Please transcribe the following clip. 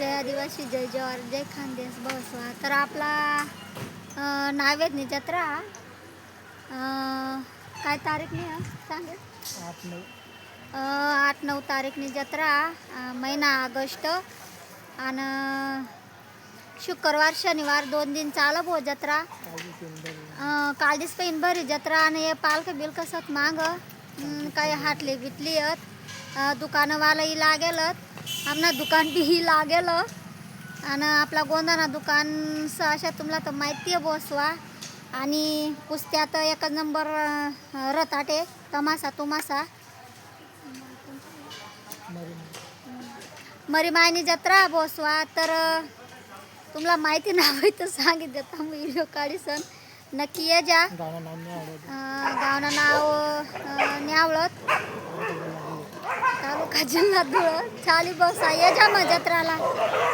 जय आदिवासी, जय जवाहर, जय खानदेश बसवा. तर आपला नावेदनी जत्रा काय तारीख नाही सांगेल 8-9 तारीखनी जत्रा महिना ऑगस्ट आणि शुक्रवार शनिवार 2 दिन चालप हो जत्रा. काल दिस पैन भरी जत्रा आणि पालक बिलक सत मांग काही हाटली बिटली दुकानवालाही लागेलत. आमना दुकान बी लागेल आणि आपला गोंदाना दुकान अशा तुम्हाला तर माहिती आहे बसवा. आणि कुस्त्यात एकच नंबर रताटे तमासा तुमासा मरीमायनी जत्रा बसवा. तर तुम्हाला माहिती नाव तर सांगितलं तर व्हिडिओ काढीसन नक्की ये जा. गावना नाव न्यावळत तालुका जिल्हा धुळ चाली बसा ये जा मग जत्राला.